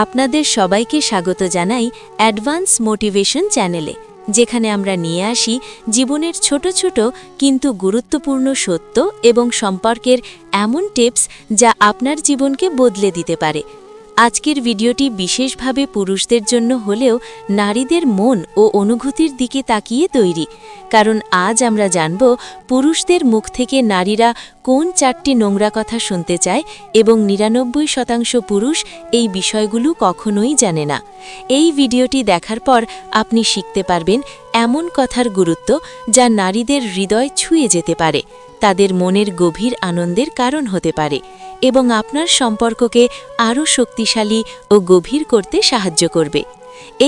আপনাদের সবাইকে স্বাগত জানাই অ্যাডভান্স মোটিভেশন চ্যানেলে, যেখানে আমরা নিয়ে আসি জীবনের ছোট ছোট কিন্তু গুরুত্বপূর্ণ সত্য এবং সম্পর্কের এমন টিপস যা আপনার জীবনকে বদলে দিতে পারে। আজকের ভিডিওটি বিশেষভাবে পুরুষদের জন্য হলেও নারীদের মন ও অনুভূতির দিকে তাকিয়ে তৈরি, কারণ আজ আমরা জানব পুরুষদের মুখ থেকে নারীরা কোন 4টি নোংরা কথা শুনতে চায় এবং 99% পুরুষ এই বিষয়গুলো কখনোই জানে না। এই ভিডিওটি দেখার পর আপনি শিখতে পারবেন এমন কথার গুরুত্ব যা নারীদের হৃদয় ছুঁয়ে যেতে পারে, তাদের মনের গভীর আনন্দের কারণ হতে পারে এবং আপনার সম্পর্ককে আরও শক্তিশালী ও গভীর করতে সাহায্য করবে।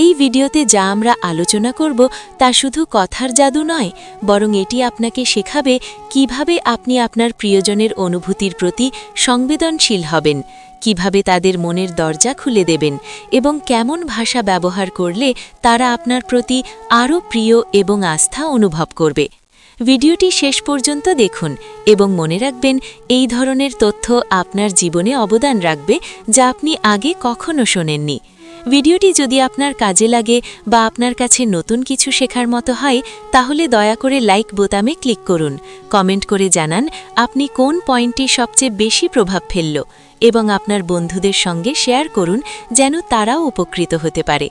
এই ভিডিওতে যা আমরা আলোচনা করব তা শুধু কথার জাদু নয়, বরং এটি আপনাকে শেখাবে কিভাবে আপনি আপনার প্রিয়জনের অনুভূতির প্রতি সংবেদনশীল হবেন, কিভাবে তাদের মনের দরজা খুলে দেবেন এবং কেমন ভাষা ব্যবহার করলে তারা আপনার প্রতি আরও প্রিয় এবং আস্থা অনুভব করবে। ভিডিওটি শেষ পর্যন্ত দেখুন এবং মনে রাখবেন, এই ধরনের তথ্য আপনার জীবনে অবদান রাখবে যা আপনি আগে কখনো শোনেননি। ভিডিওটি যদি আপনার কাজে লাগে বা আপনার কাছে নতুন কিছু শেখার মতো হয়, তাহলে দয়া করে লাইক বোতামে ক্লিক করুন, কমেন্ট করে জানান আপনি কোন পয়েন্টটি সবচেয়ে বেশি প্রভাব ফেলল এবং আপনার বন্ধুদের সঙ্গে শেয়ার করুন যেন তারাও উপকৃত হতে পারে।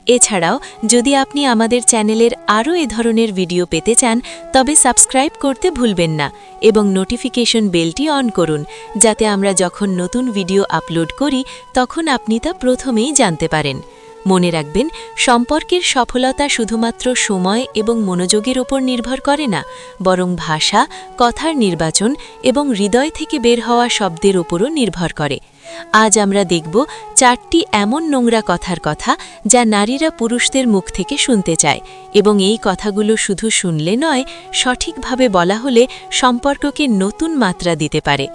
এছাড়াও যদি আপনি আমাদের চ্যানেলের আরও এ ধরনের ভিডিও পেতে চান, তবে সাবস্ক্রাইব করতে ভুলবেন না এবং নোটিফিকেশন বেলটি অন করুন, যাতে আমরা যখন নতুন ভিডিও আপলোড করি তখন আপনি তা প্রথমেই জানতে পারেন। মনে রাখবেন, সম্পর্কের সফলতা শুধুমাত্র সময় এবং মনোযোগের ওপর নির্ভর করে না, বরং ভাষা, কথার নির্বাচন এবং হৃদয় থেকে বের হওয়া শব্দের ওপরও নির্ভর করে। আজ আমরা দেখব 4টি এমন নোংরা কথার কথা যা নারীরা পুরুষদের মুখ থেকে শুনতে চায়, এবং এই কথাগুলো শুধু শুনলে নয়, সঠিকভাবে বলা হলে সম্পর্ককে নতুন মাত্রা দিতে পারে।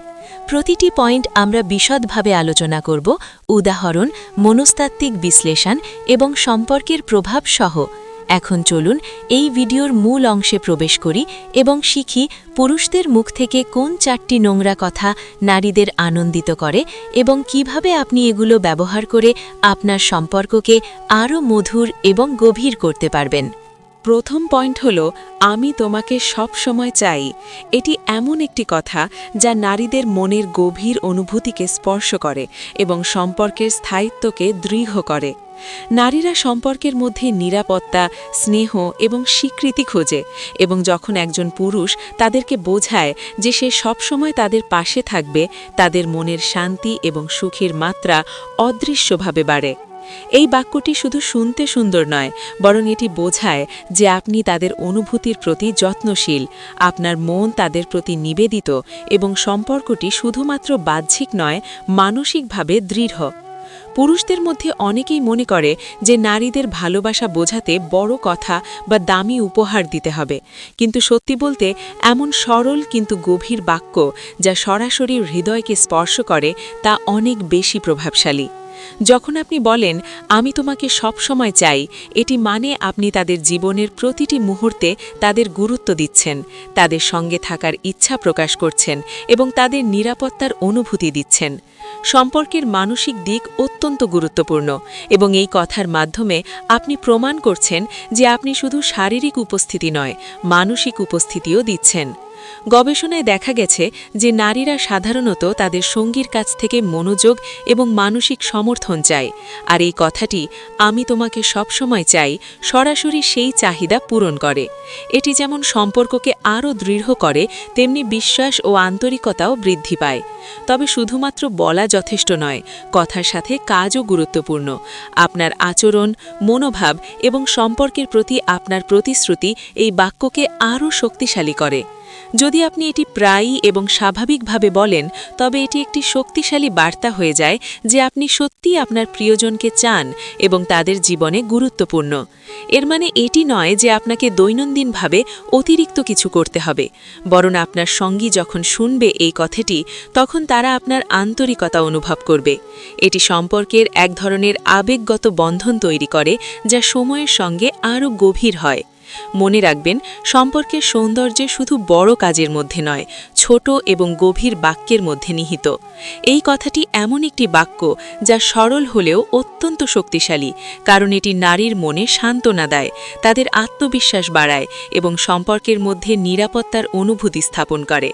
প্রতিটি পয়েন্ট আমরা বিশদভাবে আলোচনা করব, উদাহরণ, মনস্তাত্ত্বিক বিশ্লেষণ এবং সম্পর্কের প্রভাব সহ। এখন চলুন এই ভিডিওর মূল অংশে প্রবেশ করি এবং শিখি পুরুষদের মুখ থেকে কোন 4টি নোংরা কথা নারীদের আনন্দিত করে এবং কিভাবে আপনি এগুলো ব্যবহার করে আপনার সম্পর্ককে আরও মধুর এবং গভীর করতে পারবেন। প্রথম পয়েন্ট হল, আমি তোমাকে সব সময় চাই। এটি এমন একটি কথা যা নারীদের মনের গভীর অনুভূতিকে স্পর্শ করে এবং সম্পর্কের স্থায়িত্বকে দৃঢ় করে। নারীরা সম্পর্কের মধ্যে নিরাপত্তা, স্নেহ এবং স্বীকৃতি খোঁজে, এবং যখন একজন পুরুষ তাদেরকে বোঝায় যে সে সবসময় তাদের পাশে থাকবে, তাদের মনের শান্তি এবং সুখের মাত্রা অদৃশ্যভাবে বাড়ে। এই বাক্যটি শুধু শুনতে সুন্দর নয়, বরং এটি বোঝায় যে আপনি তাদের অনুভূতির প্রতি যত্নশীল, আপনার মন তাদের প্রতি নিবেদিত এবং সম্পর্কটি শুধুমাত্র বাহ্যিক নয়, মানসিকভাবে দৃঢ়। পুরুষদের মধ্যে অনেকেই মনে করে যে নারীদের ভালোবাসা বোঝাতে বড় কথা বা দামি উপহার দিতে হবে, কিন্তু সত্যি বলতে এমন সরল কিন্তু গভীর বাক্য যা সরাসরি হৃদয়কে স্পর্শ করে তা অনেক বেশি প্রভাবশালী। যখন আপনি বলেন, আমি তোমাকে সব সময় চাই, এটি মানে আপনি তাদের জীবনের প্রতিটি মুহূর্তে তাদের গুরুত্ব দিচ্ছেন, তাদের সঙ্গে থাকার ইচ্ছা প্রকাশ করছেন এবং তাদের নিরাপত্তার অনুভূতি দিচ্ছেন। সম্পর্কের মানসিক দিক অত্যন্ত গুরুত্বপূর্ণ, এবং এই কথার মাধ্যমে আপনি প্রমাণ করছেন যে আপনি শুধু শারীরিক উপস্থিতি নয়, মানসিক উপস্থিতিও দিচ্ছেন। গবেষণায় দেখা গেছে যে নারীরা সাধারণত তাদের সঙ্গীর কাছ থেকে মনোযোগ এবং মানসিক সমর্থন চায়, আর এই কথাটি, আমি তোমাকে সবসময় চাই, সরাসরি সেই চাহিদা পূরণ করে। এটি যেমন সম্পর্ককে আরও দৃঢ় করে, তেমনি বিশ্বাস ও আন্তরিকতাও বৃদ্ধি পায়। তবে শুধুমাত্র বলা যথেষ্ট নয়, কথার সাথে কাজও গুরুত্বপূর্ণ। আপনার আচরণ, মনোভাব এবং সম্পর্কের প্রতি আপনার প্রতিশ্রুতি এই বাক্যকে আরও শক্তিশালী করে। যদি আপনি এটি প্রায়ই এবং স্বাভাবিকভাবে বলেন, তবে এটি একটি শক্তিশালী বার্তা হয়ে যায় যে আপনি সত্যিই আপনার প্রিয়জনকে চান এবং তাদের জীবনে গুরুত্বপূর্ণ। এর মানে এটি নয় যে আপনাকে দৈনন্দিনভাবে অতিরিক্ত কিছু করতে হবে, বরং আপনার সঙ্গী যখন শুনবে এই কথাটি, তখন তারা আপনার আন্তরিকতা অনুভব করবে। এটি সম্পর্কের এক ধরনের আবেগগত বন্ধন তৈরি করে, যা সময়ের সঙ্গে আরও গভীর হয়। মনে রাখবেন, সম্পর্কের সৌন্দর্য শুধু বড় কাজের মধ্যে নয়, ছোট এবং গভীর বাক্যের মধ্যে নিহিত। এই কথাটি এমন একটি বাক্য যা সরল হলেও অত্যন্ত শক্তিশালী, কারণ এটি নারীর মনে সান্ত্বনা দেয়, তাদের আত্মবিশ্বাস বাড়ায় এবং সম্পর্কের মধ্যে নিরাপত্তার অনুভূতি স্থাপন করে।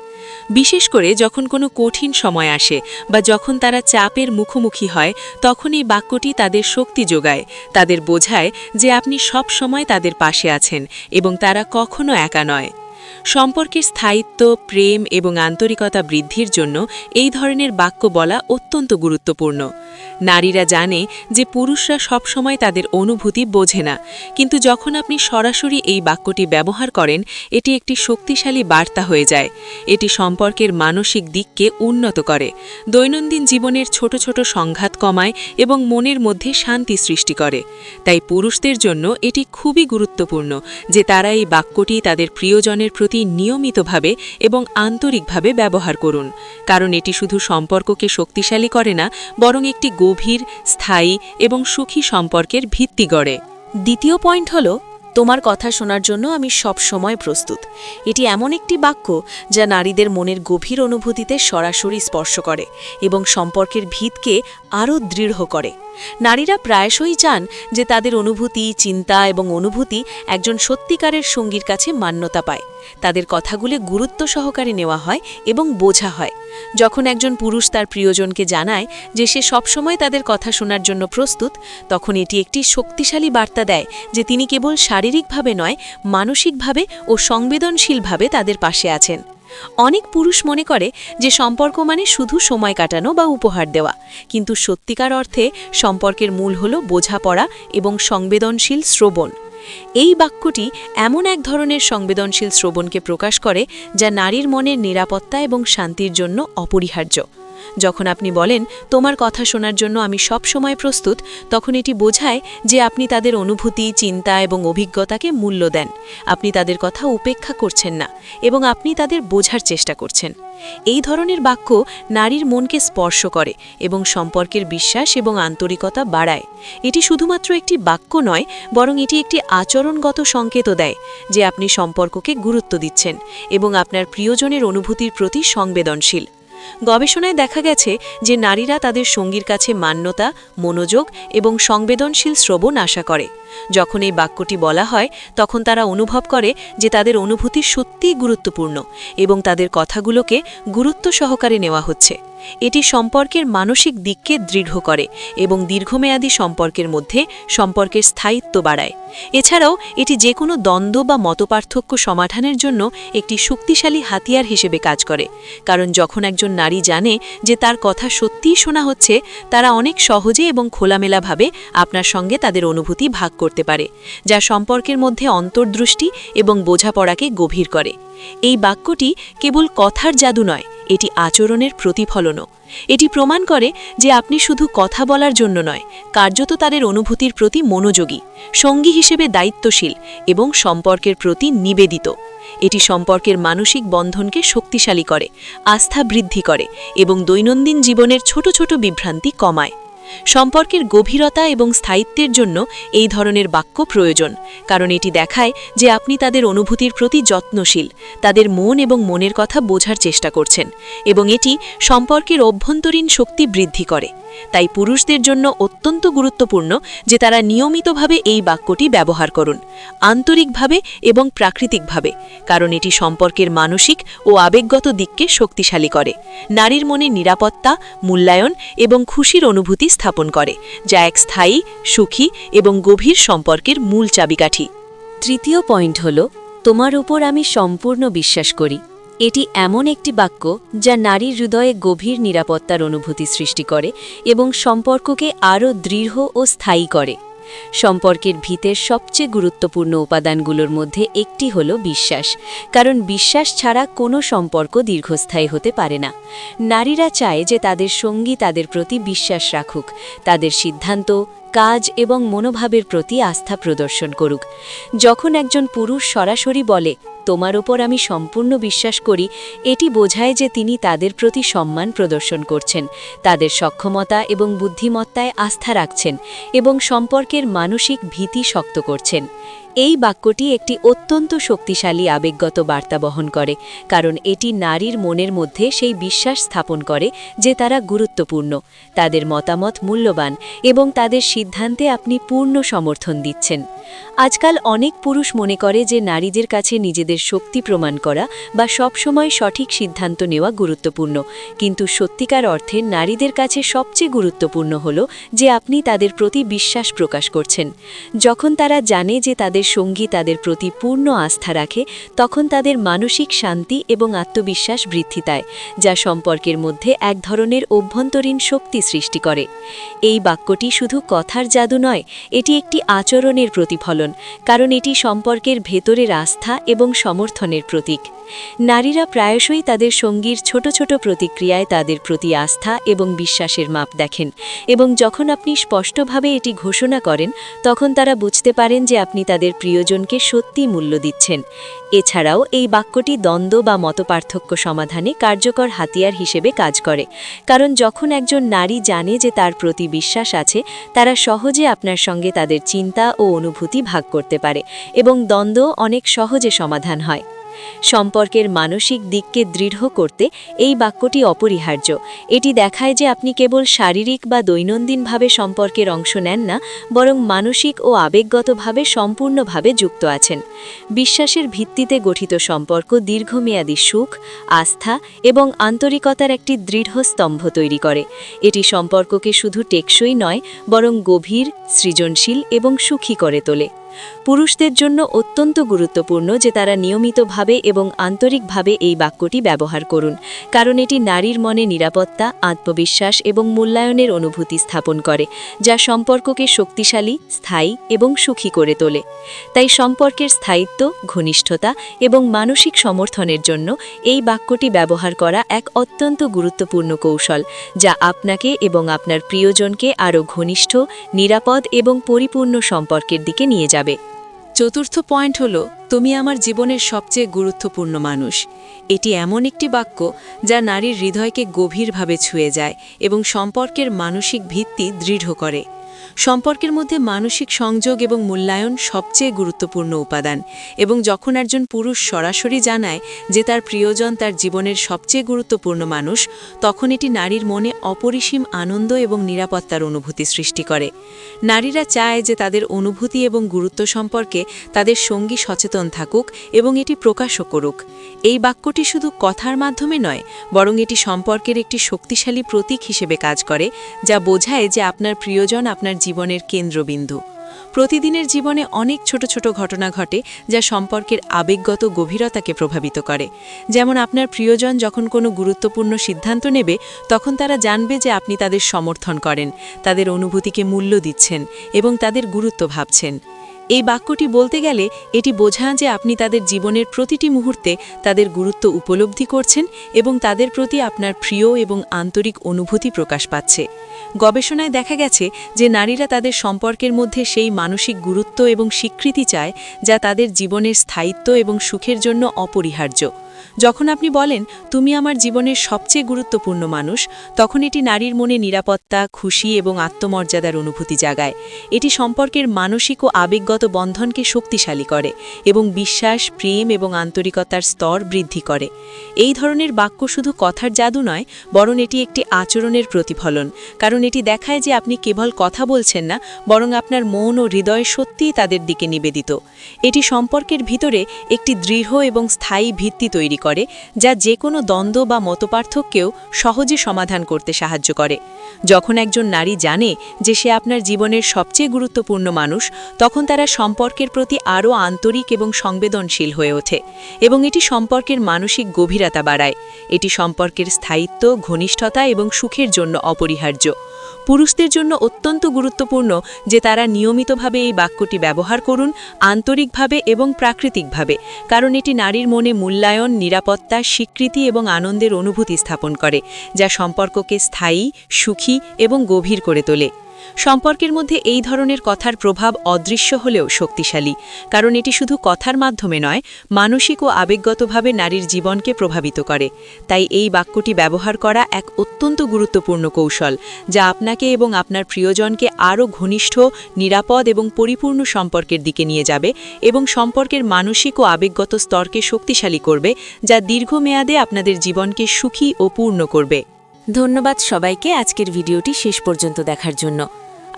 বিশেষ করে যখন কোনো কঠিন সময় আসে বা যখন তারা চাপের মুখোমুখি হয়, তখন এই বাক্যটি তাদের শক্তি যোগায়, তাদের বোঝায় যে আপনি সব সময় তাদের পাশে আছেন এবং তারা কখনো একা নয়। সম্পর্কের স্থায়িত্ব, প্রেম এবং আন্তরিকতা বৃদ্ধির জন্য এই ধরনের বাক্য বলা অত্যন্ত গুরুত্বপূর্ণ। নারীরা জানে যে পুরুষরা সবসময় তাদের অনুভূতি বোঝে না, কিন্তু যখন আপনি সরাসরি এই বাক্যটি ব্যবহার করেন, এটি একটি শক্তিশালী বার্তা হয়ে যায়। এটি সম্পর্কের মানসিক দিককে উন্নত করে, দৈনন্দিন জীবনের ছোট ছোট সংঘাত কমায় এবং মনের মধ্যে শান্তি সৃষ্টি করে। তাই পুরুষদের জন্য এটি খুবই গুরুত্বপূর্ণ যে তারা এই বাক্যটি তাদের প্রিয়জনের প্রতি নিয়মিতভাবে এবং আন্তরিকভাবে ব্যবহার করুন, কারণ এটি শুধু সম্পর্ককে শক্তিশালী করে না, বরং একটি গভীর, স্থায়ী এবং সুখী সম্পর্কের ভিত্তি গড়ে। দ্বিতীয় পয়েন্ট হল, তোমার কথা শোনার জন্য আমি সব সময় প্রস্তুত। এটি এমন একটি বাক্য যা নারীদের মনের গভীর অনুভূতিতে সরাসরি স্পর্শ করে এবং সম্পর্কের ভিতকে আরও দৃঢ় করে। নারীরা প্রায়শই চান যে তাদের অনুভূতি, চিন্তা এবং অনুভূতি একজন সত্যিকারের সঙ্গীর কাছে মান্যতা পায়, তাদের কথাগুলো গুরুত্ব সহকারে নেওয়া হয় এবং বোঝা হয়। যখন একজন পুরুষ তার প্রিয়জনকে জানায় যে সে সবসময় তাদের কথা শোনার জন্য প্রস্তুত, তখন এটি একটি শক্তিশালী বার্তা দেয় যে তিনি কেবল শারীরিকভাবে নয়, মানসিকভাবে ও সংবেদনশীলভাবে তাদের পাশে আছেন। অনেক পুরুষ মনে করে যে সম্পর্ক মানে শুধু সময় কাটানো বা উপহার দেওয়া, কিন্তু সত্যিকার অর্থে সম্পর্কের মূল হল বোঝাপড়া এবং সংবেদনশীল শ্রবণ। এই বাক্যটি এমন এক ধরনের সংবেদনশীল শ্রবণকে প্রকাশ করে যা নারীর মনের নিরাপত্তা এবং শান্তির জন্য অপরিহার্য। যখন আপনি বলেন, তোমার কথা শোনার জন্য আমি সব সময় প্রস্তুত, তখন এটি বোঝায় যে আপনি তাদের অনুভূতি, চিন্তা এবং অভিজ্ঞতাকে মূল্য দেন, আপনি তাদের কথা উপেক্ষা করছেন না এবং আপনি তাদের বোঝার চেষ্টা করছেন। এই ধরনের বাক্য নারীর মনকে স্পর্শ করে এবং সম্পর্কের বিশ্বাস এবং আন্তরিকতা বাড়ায়। এটি শুধুমাত্র একটি বাক্য নয়, বরং এটি একটি আচরণগত সংকেতও দেয় যে আপনি সম্পর্ককে গুরুত্ব দিচ্ছেন এবং আপনার প্রিয়জনের অনুভূতির প্রতি সংবেদনশীল। গবেষণায় দেখা গেছে যে নারীরা তাদের সঙ্গীর কাছে মান্যতা, মনোযোগ এবং সংবেদনশীল শ্রবণ আশা করে। যখন এই বাক্যটি বলা হয়, তখন তারা অনুভব করে যে তাদের অনুভূতি সত্যিই গুরুত্বপূর্ণ এবং তাদের কথাগুলোকে গুরুত্ব সহকারে নেওয়া হচ্ছে। এটি সম্পর্কের মানসিক দিককে দৃঢ় করে এবং দীর্ঘমেয়াদী সম্পর্কের মধ্যে সম্পর্কের স্থায়িত্ব বাড়ায়। এছাড়াও এটি যে কোনো দ্বন্দ্ব বা মতপার্থক্য সমাধানের জন্য একটি শক্তিশালী হাতিয়ার হিসেবে কাজ করে, কারণ যখন একজন নারী জানে যে তার কথা সত্যিই শোনা হচ্ছে, তারা অনেক সহজে এবং খোলামেলাভাবে আপনার সঙ্গে তাদের অনুভূতি ভাগ করতে পারে, যা সম্পর্কের মধ্যে অন্তর্দৃষ্টি এবং বোঝাপড়াকে গভীর করে। এই বাক্যটি কেবল কথার জাদু নয়, এটি আচরণের প্রতিফলনও। এটি প্রমাণ করে যে আপনি শুধু কথা বলার জন্য নয়, কার্যত তাদের অনুভূতির প্রতি মনোযোগী, সঙ্গী হিসেবে দায়িত্বশীল এবং সম্পর্কের প্রতি নিবেদিত। এটি সম্পর্কের মানসিক বন্ধনকে শক্তিশালী করে, আস্থা বৃদ্ধি করে এবং দৈনন্দিন জীবনের ছোট ছোট বিভ্রান্তি কমায়। সম্পর্কের গভীরতা এবং স্থায়িত্বের জন্য এই ধরনের বাক্য প্রয়োজন, কারণ এটি দেখায় যে আপনি তাদের অনুভূতির প্রতি যত্নশীল, তাদের মন এবং মনের কথা বোঝার চেষ্টা করছেন, এবং এটি সম্পর্কের অভ্যন্তরীণ শক্তি বৃদ্ধি করে। তাই পুরুষদের জন্য অত্যন্ত গুরুত্বপূর্ণ যে তারা নিয়মিতভাবে এই বাক্যটি ব্যবহার করুন, আন্তরিকভাবে এবং প্রাকৃতিকভাবে, কারণ এটি সম্পর্কের মানসিক ও আবেগগত দিককে শক্তিশালী করে, নারীর মনে নিরাপত্তা, মূল্যায়ন এবং খুশির অনুভূতি স্থাপন করে, যা এক স্থায়ী, সুখী এবং গভীর সম্পর্কের মূল চাবিকাঠি। তৃতীয় পয়েন্ট হল, তোমার উপর আমি সম্পূর্ণ বিশ্বাস করি। এটি এমন একটি বাক্য যা নারীর হৃদয়ে গভীর নিরাপত্তার অনুভূতি সৃষ্টি করে এবং সম্পর্ককে আরও দৃঢ় ও স্থায়ী করে। সম্পর্কের ভিতের সবচেয়ে গুরুত্বপূর্ণ উপাদানগুলোর মধ্যে একটি হল বিশ্বাস, কারণ বিশ্বাস ছাড়া কোনো সম্পর্ক দীর্ঘস্থায়ী হতে পারে না। নারীরা চায় যে তাদের সঙ্গী তাদের প্রতি বিশ্বাস রাখুক, তাদের সিদ্ধান্ত, কাজ এবং মনোভাবের প্রতি আস্থা প্রদর্শন করুক। যখন একজন পুরুষ সরাসরি বলে, তোমার ওপর আমি সম্পূর্ণ বিশ্বাস করি, এটি বোঝায় যে তিনি তাদের প্রতি সম্মান প্রদর্শন করছেন, তাদের সক্ষমতা এবং বুদ্ধিমত্তায় আস্থা রাখছেন এবং সম্পর্কের মানসিক ভীতি শক্ত করছেন। এই বাক্যটি একটি অত্যন্ত শক্তিশালী আবেগগত বার্তা বহন করে, কারণ এটি নারীর মনের মধ্যে সেই বিশ্বাস স্থাপন করে যে তারা গুরুত্বপূর্ণ, তাদের মতামত মূল্যবান এবং তাদের সিদ্ধান্তে আপনি পূর্ণ সমর্থন দিচ্ছেন। আজকাল অনেক পুরুষ মনে করে যে নারীদের কাছে নিজেদের শক্তি প্রমাণ করা বা সবসময় সঠিক সিদ্ধান্ত নেওয়া গুরুত্বপূর্ণ, কিন্তু সত্যিকার অর্থে নারীদের কাছে সবচেয়ে গুরুত্বপূর্ণ হল যে আপনি তাদের প্রতি বিশ্বাস প্রকাশ করছেন। যখন তারা জানে যে তাদের সঙ্গী তাদের প্রতি পূর্ণ আস্থা রাখে, তখন তাদের মানসিক শান্তি এবং আত্মবিশ্বাস বৃদ্ধি পায়, যা সম্পর্কের মধ্যে এক ধরনের অভ্যন্তরীণ শক্তি সৃষ্টি করে। এই বাক্যটি শুধু কথার জাদু নয়, এটি একটি আচরণের প্রতিফলন, কারণ এটি সম্পর্কের ভেতরের আস্থা এবং সমর্থনের প্রতীক। নারীরা প্রায়শই তাদের সঙ্গীর ছোট ছোট প্রতিক্রিয়ায় তাদের প্রতি আস্থা এবং বিশ্বাসের মাপ দেখেন, এবং যখন আপনি স্পষ্টভাবে এটি ঘোষণা করেন, তখন তারা বুঝতে পারেন যে আপনি তাদের প্রিয়জনকে সত্যি মূল্য দিচ্ছেন। এছাড়াও এই বাক্যটি দ্বন্দ্ব বা মতপার্থক্য সমাধানে কার্যকর হাতিয়ার হিসেবে কাজ করে, কারণ যখন একজন নারী জানে যে তার প্রতি বিশ্বাস আছে, তারা সহজে আপনার সঙ্গে তাদের চিন্তা ও অনুভূতি ভাগ করতে পারে এবং দ্বন্দ্ব অনেক সহজে সমাধান হয়। সম্পর্কের মানসিক দিককে দৃঢ় করতে এই বাক্যটি অপরিহার্য। এটি দেখায় যে আপনি কেবল শারীরিক বা দৈনন্দিনভাবে সম্পর্কের অংশ নেন না, বরং মানসিক ও আবেগগতভাবে সম্পূর্ণভাবে যুক্ত আছেন। বিশ্বাসের ভিত্তিতে গঠিত সম্পর্ক দীর্ঘমেয়াদী সুখ, আস্থা এবং আন্তরিকতার একটি দৃঢ় স্তম্ভ তৈরি করে। এটি সম্পর্ককে শুধু টেকসই নয়, বরং গভীর, সৃজনশীল এবং সুখী করে তোলে। পুরুষদের জন্য অত্যন্ত গুরুত্বপূর্ণ যে তারা নিয়মিতভাবে এবং আন্তরিকভাবে এই বাক্যটি ব্যবহার করুন, কারণ এটি নারীর মনে নিরাপত্তা, আত্মবিশ্বাস এবং মূল্যায়নের অনুভূতি স্থাপন করে, যা সম্পর্ককে শক্তিশালী, স্থায়ী এবং সুখী করে তোলে। তাই সম্পর্কের স্থায়িত্ব, ঘনিষ্ঠতা এবং মানসিক সমর্থনের জন্য এই বাক্যটি ব্যবহার করা এক অত্যন্ত গুরুত্বপূর্ণ কৌশল, যা আপনাকে এবং আপনার প্রিয়জনকে আরও ঘনিষ্ঠ, নিরাপদ এবং পরিপূর্ণ সম্পর্কের দিকে নিয়ে যাবে। চতুর্থ পয়েন্ট হল, তুমি আমার জীবনের সবচেয়ে গুরুত্বপূর্ণ মানুষ। এটি এমন একটি বাক্য যা নারীর হৃদয়কে গভীরভাবে ছুঁয়ে যায় এবং সম্পর্কের মানসিক ভিত্তি দৃঢ় করে। সম্পর্কের মধ্যে মানসিক সংযোগ এবং মূল্যায়ন সবচেয়ে গুরুত্বপূর্ণ উপাদান, এবং যখন একজন পুরুষ সরাসরি জানায় যে তার প্রিয়জন তার জীবনের সবচেয়ে গুরুত্বপূর্ণ মানুষ, তখন এটি নারীর মনে অপরিসীম আনন্দ এবং নিরাপত্তার অনুভূতি সৃষ্টি করে। নারীরা চায় যে তাদের অনুভূতি এবং গুরুত্ব সম্পর্কে তাদের সঙ্গী সচেতন থাকুক এবং এটি প্রকাশও করুক। এই বাক্যটি শুধু কথার মাধ্যমে নয়, বরং এটি সম্পর্কের একটি শক্তিশালী প্রতীক হিসেবে কাজ করে, যা বোঝায় যে আপনার প্রিয়জন আপনার জীবনের কেন্দ্রবিন্দু। প্রতিদিনের জীবনে অনেক ছোট ছোট ঘটনা ঘটে যা সম্পর্কের আবেগগত গভীরতাকে প্রভাবিত করে। যেমন আপনার প্রিয়জন যখন কোনো গুরুত্বপূর্ণ সিদ্ধান্ত নেবে, তখন তারা জানবে যে আপনি তাদের সমর্থন করেন, তাদের অনুভূতিকে মূল্য দিচ্ছেন এবং তাদের গুরুত্ব ভাবছেন। এই বাক্যটি বলতে গেলে এটি বোঝায় যে আপনি তাদের জীবনের প্রতিটি মুহূর্তে তাদের গুরুত্ব উপলব্ধি করছেন এবং তাদের প্রতি আপনার প্রিয় এবং আন্তরিক অনুভূতি প্রকাশ পাচ্ছে। গবেষণায় দেখা গেছে যে নারীরা তাদের সম্পর্কের মধ্যে সেই মানসিক গুরুত্ব এবং স্বীকৃতি চায় যা তাদের জীবনের স্থায়িত্ব এবং সুখের জন্য অপরিহার্য। যখন আপনি বলেন, তুমি আমার জীবনের সবচেয়ে গুরুত্বপূর্ণ মানুষ, তখন এটি নারীর মনে নিরাপত্তা, খুশি এবং আত্মমর্যাদার অনুভূতি জাগায়। এটি সম্পর্কের মানসিক ও আবেগগত বন্ধনকে শক্তিশালী করে এবং বিশ্বাস, প্রেম এবং আন্তরিকতার স্তর বৃদ্ধি করে। এই ধরনের বাক্য শুধু কথার জাদু নয়, বরং এটি একটি আচরণের প্রতিফলন, কারণ এটি দেখায় যে আপনি কেবল কথা বলছেন না, বরং আপনার মন ও হৃদয় সত্যিই তাদের দিকে নিবেদিত। এটি সম্পর্কের ভিতরে একটি দৃঢ় এবং স্থায়ী ভিত্তি তৈরি করে, যা যে কোনো দ্বন্দ্ব বা মতপার্থক্যকেও সহজে সমাধান করতে সাহায্য করে। যখন একজন নারী জানে যে সে আপনার জীবনের সবচেয়ে গুরুত্বপূর্ণ মানুষ, তখন তারা সম্পর্কের প্রতি আরও আন্তরিক এবং সংবেদনশীল হয়ে ওঠে, এবং এটি সম্পর্কের মানসিক গভীরতা বাড়ায়। এটি সম্পর্কের স্থায়িত্ব, ঘনিষ্ঠতা এবং সুখের জন্য অপরিহার্য। পুরুষদের জন্য অত্যন্ত গুরুত্বপূর্ণ যে তারা নিয়মিতভাবে এই বাক্যটি ব্যবহার করুন, আন্তরিকভাবে এবং প্রাকৃতিকভাবে, কারণ এটি নারীর মনে মূল্যায়ন, নিরাপত্তা, স্বীকৃতি এবং আনন্দের অনুভূতি স্থাপন করে, যা সম্পর্ককে স্থায়ী, সুখী এবং গভীর করে তোলে। সম্পর্কের মধ্যে এই ধরনের কথার প্রভাব অদৃশ্য হলেও শক্তিশালী, কারণ এটি শুধু কথার মাধ্যমে নয়, মানসিক ও আবেগগতভাবে নারীর জীবনকে প্রভাবিত করে। তাই এই বাক্যটি ব্যবহার করা এক অত্যন্ত গুরুত্বপূর্ণ কৌশল, যা আপনাকে এবং আপনার প্রিয়জনকে আরও ঘনিষ্ঠ, নিরাপদ এবং পরিপূর্ণ সম্পর্কের দিকে নিয়ে যাবে এবং সম্পর্কের মানসিক ও আবেগগত স্তরকে শক্তিশালী করবে, যা দীর্ঘমেয়াদে আপনাদের জীবনকে সুখী ও পূর্ণ করবে। ধন্যবাদ সবাইকে আজকের ভিডিওটি শেষ পর্যন্ত দেখার জন্য।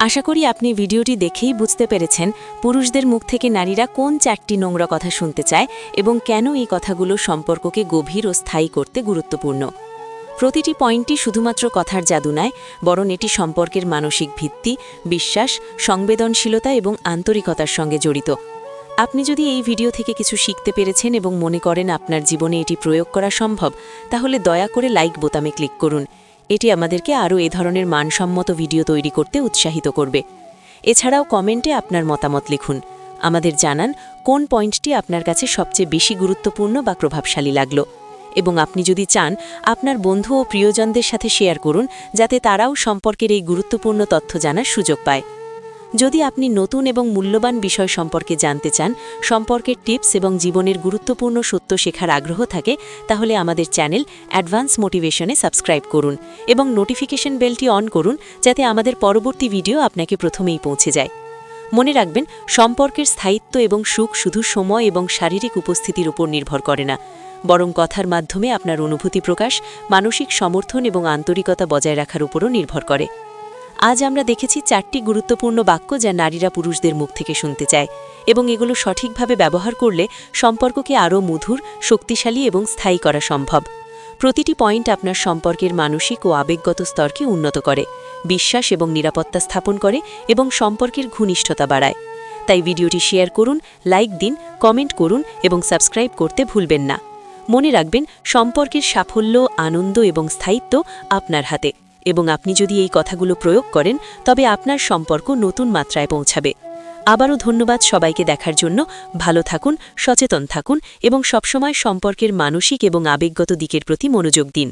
আশা করি আপনি ভিডিওটি দেখেই বুঝতে পেরেছেন পুরুষদের মুখ থেকে নারীরা কোন 4টি নোংরা কথা শুনতে চায় এবং কেন এই কথাগুলো সম্পর্ককে গভীর ও স্থায়ী করতে গুরুত্বপূর্ণ। প্রতিটি পয়েন্টই শুধুমাত্র কথার জাদু নয়, বরং এটি সম্পর্কের মানসিক ভিত্তি, বিশ্বাস, সংবেদনশীলতা এবং আন্তরিকতার সঙ্গে জড়িত। আপনি যদি এই ভিডিও থেকে কিছু শিখতে পেরেছেন এবং মনে করেন আপনার জীবনে এটি প্রয়োগ করা সম্ভব, তাহলে দয়া করে লাইক বোতামে ক্লিক করুন। এটি আমাদেরকে আরও এ ধরনের মানসম্মত ভিডিও তৈরি করতে উৎসাহিত করবে। এছাড়াও কমেন্টে আপনার মতামত লিখুন। আমাদের জানান কোন পয়েন্টটি আপনার কাছে সবচেয়ে বেশি গুরুত্বপূর্ণ বা প্রভাবশালী লাগলো। এবং আপনি যদি চান, আপনার বন্ধু ও প্রিয়জনদের সাথে শেয়ার করুন, যাতে তারাও সম্পর্কের এই গুরুত্বপূর্ণ তথ্য জানার সুযোগ পায়। যদি আপনি নতুন এবং মূল্যবান বিষয় সম্পর্কে জানতে চান, সম্পর্কের টিপস এবং জীবনের গুরুত্বপূর্ণ সত্য শেখার আগ্রহ থাকে, তাহলে আমাদের চ্যানেল অ্যাডভান্স মোটিভেশনে সাবস্ক্রাইব করুন এবং নোটিফিকেশন বেলটি অন করুন, যাতে আমাদের পরবর্তী ভিডিও আপনাকে প্রথমেই পৌঁছে যায়। মনে রাখবেন, সম্পর্কের স্থায়িত্ব এবং সুখ শুধু সময় এবং শারীরিক উপস্থিতির উপর নির্ভর করে না, বরং কথার মাধ্যমে আপনার অনুভূতি প্রকাশ, মানসিক সমর্থন এবং আন্তরিকতা বজায় রাখার উপরও নির্ভর করে। আজ আমরা দেখেছি 4টি গুরুত্বপূর্ণ বাক্য যা নারীরা পুরুষদের মুখ থেকে শুনতে চায়, এবং এগুলো সঠিকভাবে ব্যবহার করলে সম্পর্ককে আরও মধুর, শক্তিশালী এবং স্থায়ী করা সম্ভব। প্রতিটি পয়েন্ট আপনার সম্পর্কের মানসিক ও আবেগগত স্তরকে উন্নত করে, বিশ্বাস এবং নিরাপত্তা স্থাপন করে এবং সম্পর্কের ঘনিষ্ঠতা বাড়ায়। তাই ভিডিওটি শেয়ার করুন, লাইক দিন, কমেন্ট করুন এবং সাবস্ক্রাইব করতে ভুলবেন না। মনে রাখবেন, সম্পর্কের সাফল্য, আনন্দ এবং স্থায়িত্ব আপনার হাতে, এবং আপনি যদি এই কথাগুলো প্রয়োগ করেন, তবে আপনার সম্পর্ক নতুন মাত্রায় পৌঁছাবে। আবারও ধন্যবাদ সবাইকে দেখার জন্য। ভালো থাকুন, সচেতন থাকুন এবং সবসময় সম্পর্কের মানসিক এবং আবেগগত দিকের প্রতি মনোযোগ দিন।